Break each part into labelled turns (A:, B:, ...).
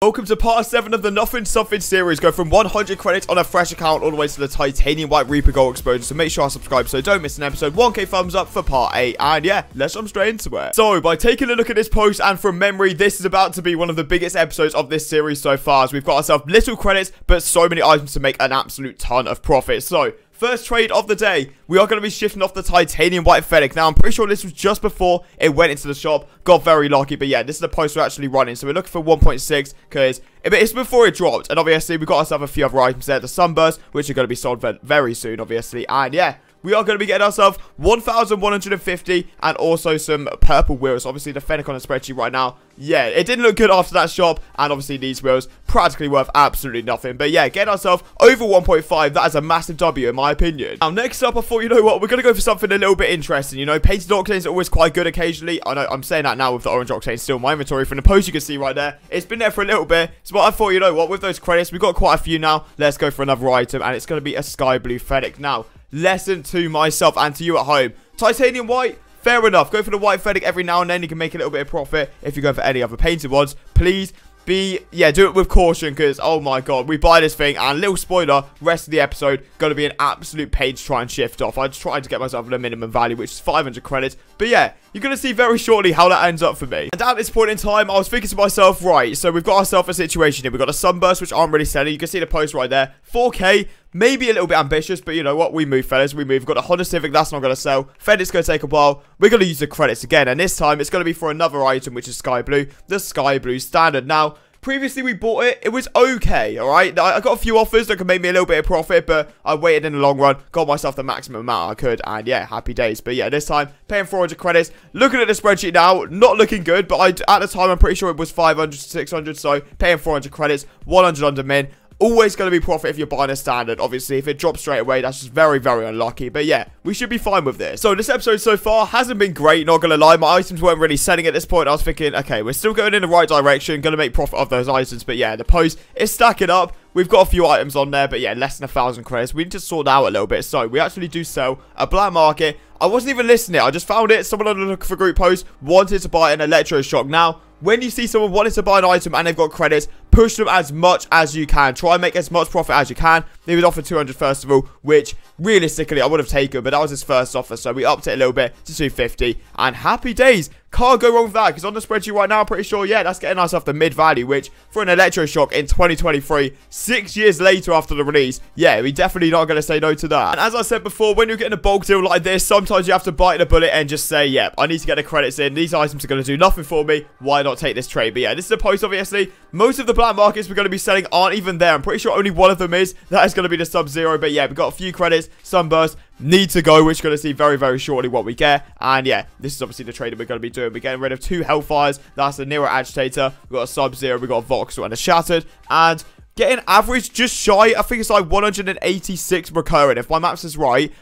A: Welcome to part 7 of the Nothing Something series. Go from 100 credits on a fresh account all the way to the titanium white Reaper gold exposure. So make sure I subscribe so don't miss an episode. 1k thumbs up for part 8. And yeah, let's jump straight into it. So by taking a look at this post and from memory, this is about to be one of the biggest episodes of this series so far, as we've got ourselves little credits but so many items to make an absolute ton of profit. So first trade of the day, we are going to be shifting off the titanium white Fennec. Now, I'm pretty sure this was just before it went into the shop. Got very lucky, but yeah, this is the post we're actually running. So we're looking for 1.6 because it's before it dropped. And obviously, we've got ourselves a few other items there. The Sunburst, which are going to be sold very soon, obviously. And yeah, we are going to be getting ourselves 1,150 and also some purple wheels. Obviously, the Fennec on the spreadsheet right now. Yeah, it didn't look good after that shop. And obviously, these wheels practically worth absolutely nothing. But yeah, getting ourselves over 1.5. That is a massive W in my opinion. Now, next up, I thought, you know what? We're going to go for something a little bit interesting. You know, painted octanes are always quite good occasionally. I know I'm saying that now with the orange octane still in my inventory. From the post you can see right there, it's been there for a little bit. So I thought, you know what? With those credits, we've got quite a few now. Let's go for another item. And it's going to be a sky blue Fennec. Now, lesson to myself and to you at home. Titanium white, fair enough. Go for the white Fennec every now and then. You can make a little bit of profit. If you go for any other painted ones, please do it with caution, because oh my god, we buy this thing and little spoiler, rest of the episode gonna be an absolute pain to try and shift off. I just tried to get myself at a minimum value, which is 500 credits, but yeah, you're gonna see very shortly how that ends up for me. And at this point in time, I was thinking to myself, right, so we've got ourselves a situation here. We've got a Sunburst, which aren't really selling. You can see the post right there, 4k. Maybe a little bit ambitious, but you know what? We move, fellas. We move. We've got a Honda Civic. That's not going to sell. Fennec's going to take a while. We're going to use the credits again. And this time, it's going to be for another item, which is Sky Blue. The Sky Blue Standard. Now, previously we bought it. It was okay, alright? I got a few offers that could make me a little bit of profit, but I waited in the long run. Got myself the maximum amount I could. And yeah, happy days. But yeah, this time, paying 400 credits. Looking at the spreadsheet now, not looking good. But at the time, I'm pretty sure it was 500 to 600. So, paying 400 credits. 100 under min. Always going to be profit if you're buying a standard. Obviously, if it drops straight away, that's just very, very unlucky. But yeah, we should be fine with this. So this episode so far hasn't been great, not going to lie. My items weren't really selling at this point. I was thinking, okay, we're still going in the right direction. Going to make profit of those items. But yeah, the post is stacking up. We've got a few items on there, but yeah, less than 1,000 credits. We need to sort out a little bit. So we actually do sell a black market. I wasn't even listening. I just found it. Someone on the look for group post wanted to buy an electroshock. Now, when you see someone wanting to buy an item and they've got credits, push them as much as you can. Try and make as much profit as you can. He was offered 200 first of all, which realistically I would have taken, but that was his first offer, so we upped it a little bit to 250. And happy days. Can't go wrong with that, because on the spreadsheet right now, I'm pretty sure, yeah, that's getting us off the mid-value, which for an electroshock in 2023, 6 years later after the release, yeah, we definitely not going to say no to that. And as I said before, when you're getting a bulk deal like this, sometimes you have to bite the bullet and just say, yep, I need to get the credits in. These items are going to do nothing for me. Why not take this trade? But yeah, this is a post, obviously. Most of the black markets we're going to be selling aren't even there. I'm pretty sure only one of them is. That is going to be the Sub-Zero. But yeah, we've got a few credits. Sunburst need to go, which you're going to see very, very shortly what we get. And yeah, this is obviously the trade that we're going to be doing. We're getting rid of 2 Hellfires. That's the Nero Agitator. We've got a Sub-Zero. We've got a Voxel and a Shattered. And getting average just shy, I think it's like 186 recurring, if my maths is right,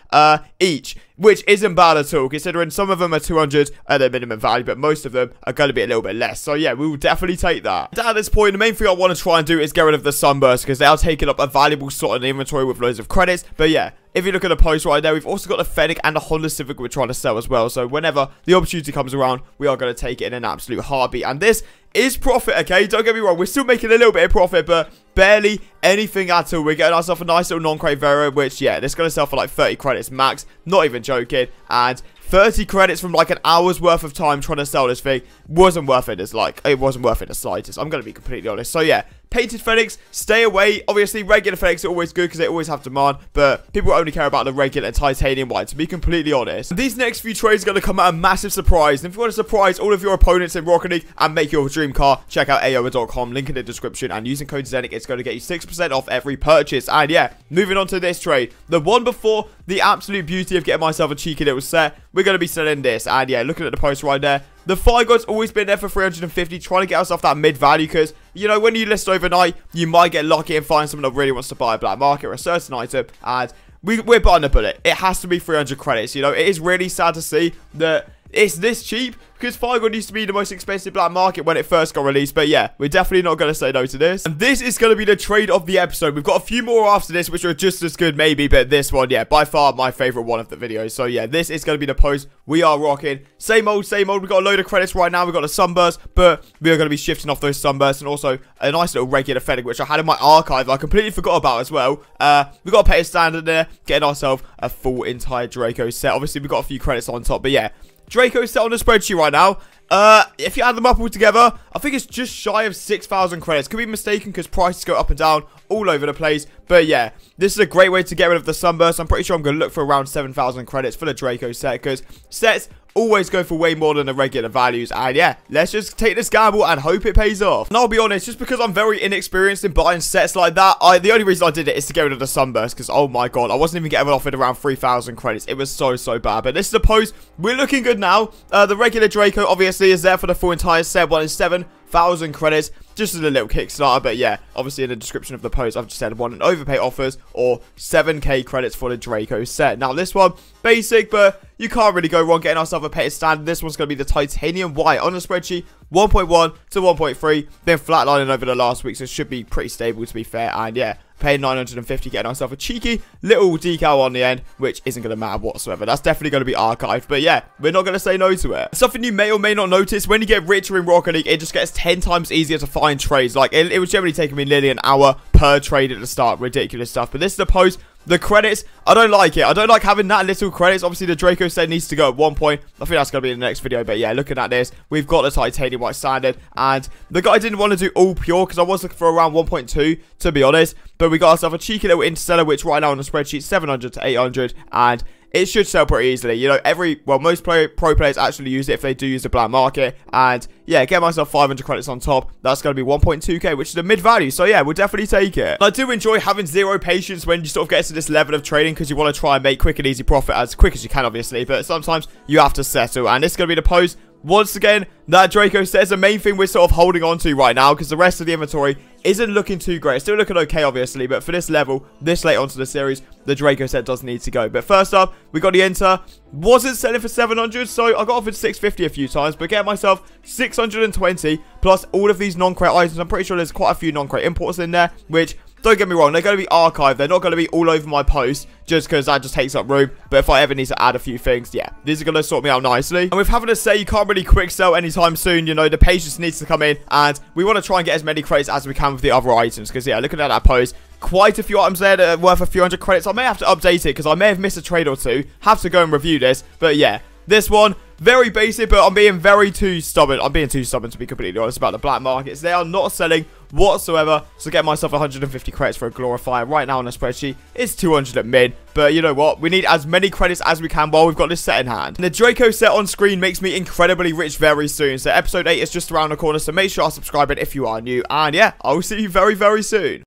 A: each. Which isn't bad at all, considering some of them are 200 at their minimum value, but most of them are going to be a little bit less. So yeah, we will definitely take that. And at this point, the main thing I want to try and do is get rid of the Sunburst, because they are taking up a valuable slot in the inventory with loads of credits. But yeah, if you look at the post right there, we've also got the Fennec and the Honda Civic we're trying to sell as well. So whenever the opportunity comes around, we are going to take it in an absolute heartbeat. And this is profit, okay? Don't get me wrong. We're still making a little bit of profit, but barely anything at all. We're getting ourselves a nice little non-crate variant, which, yeah, this is going to sell for like 30 credits max. Not even joking. And 30 credits from like an hour's worth of time trying to sell this thing wasn't worth it. It wasn't worth it the slightest. I'm going to be completely honest. So yeah, painted Fennecs, stay away. Obviously, regular Fennecs are always good because they always have demand, but people only care about the regular and titanium white, to be completely honest. These next few trades are going to come at a massive surprise. And if you want to surprise all of your opponents in Rocket League and make your dream car, check out aoa.com, link in the description, and using code ZENIC, it's going to get you 6% off every purchase. And yeah, moving on to this trade, the one before the absolute beauty of getting myself a cheeky little set, we're going to be selling this. And yeah, looking at the post right there, the Fire God's always been there for 350, trying to get us off that mid-value, because, you know, when you list overnight, you might get lucky and find someone that really wants to buy a black market or a certain item, and we're biting the bullet. It has to be 300 credits, you know. It is really sad to see that it's this cheap, because Fire Gold used to be the most expensive black market when it first got released. But yeah, we're definitely not going to say no to this. And this is going to be the trade of the episode. We've got a few more after this, which are just as good maybe, but this one, yeah, by far my favorite one of the videos. So yeah, this is going to be the post we are rocking. Same old, same old. We've got a load of credits right now. We've got the sunburst, but we are going to be shifting off those sunbursts, and also a nice little regular fetting, which I had in my archive. I completely forgot about as well. We've got to pay a standard there, getting ourselves a full entire Draco set. Obviously, we've got a few credits on top, but yeah, Draco set on the spreadsheet right now. If you add them up all together, I think it's just shy of 6,000 credits. Could be mistaken because prices go up and down all over the place. But yeah, this is a great way to get rid of the sunburst. I'm pretty sure I'm going to look for around 7,000 credits for the Draco set, because sets always go for way more than the regular values. And yeah, let's just take this gamble and hope it pays off. And I'll be honest, just because I'm very inexperienced in buying sets like that, the only reason I did it is to get rid of the sunburst, because oh my god, I wasn't even getting offered around 3,000 credits. It was so bad. But this is the post. We're looking good now. The regular Draco obviously is there for the full entire set. 1 in 7,000 credits, just as a little Kickstarter. But yeah, obviously in the description of the post, I've just said 1 in overpay offers or 7k credits for the Draco set. Now this one, basic, but you can't really go wrong getting ourselves a painted standard. This one's going to be the titanium white on the spreadsheet, 1.1 to 1.3, then flatlining over the last week, so it should be pretty stable to be fair. And yeah, paying 950, getting ourselves a cheeky little decal on the end, which isn't going to matter whatsoever. That's definitely going to be archived, but yeah, we're not going to say no to it. Something you may or may not notice, when you get richer in Rocket League, it just gets 10 times easier to find trades. Like, it was generally taking me nearly an hour per trade at the start. Ridiculous stuff. But this is the post. The credits, I don't like it. I don't like having that little credits. Obviously, the Draco set needs to go at 1 point. I think that's going to be in the next video. But yeah, looking at this, we've got the titanium white standard. And the guy didn't want to do all pure, because I was looking for around 1.2, to be honest. But we got ourselves a cheeky little interstellar, which right now on the spreadsheet, 700 to 800. And it should sell pretty easily. You know, most pro players actually use it if they do use the black market. And yeah, get myself 500 credits on top. That's going to be 1.2k, which is a mid value. So yeah, we'll definitely take it. And I do enjoy having zero patience when you sort of get to this level of trading, because you want to try and make quick and easy profit as quick as you can, obviously. But sometimes you have to settle. And this is going to be the post. Once again, that Draco set is the main thing we're sort of holding on to right now, because the rest of the inventory isn't looking too great. It's still looking okay, obviously, but for this level, this late onto the series, the Draco set does need to go. But first up, we got the Enter. Wasn't selling for 700, so I got offered 650 a few times, but get myself 620, plus all of these non-crate items. I'm pretty sure there's quite a few non-crate imports in there, which, don't get me wrong, they're going to be archived. They're not going to be all over my post, just because that just takes up room. But if I ever need to add a few things, yeah, these are going to sort me out nicely. And with having to say you can't really quick sell anytime soon, you know, the patience needs to come in. And we want to try and get as many credits as we can with the other items. Because, yeah, looking at that post, quite a few items there that are worth a few hundred credits. I may have to update it, because I may have missed a trade or two. Have to go and review this. But, yeah, this one, very basic, but I'm being too stubborn. I'm being too stubborn, to be completely honest, about the black markets. They are not selling whatsoever. So get myself 150 credits for a glorifier. Right now on the spreadsheet, it's 200 at mid. But you know what? We need as many credits as we can while we've got this set in hand. And the Draco set on screen makes me incredibly rich very soon. So episode 8 is just around the corner. So make sure to subscribe if you are new. And yeah, I will see you very soon.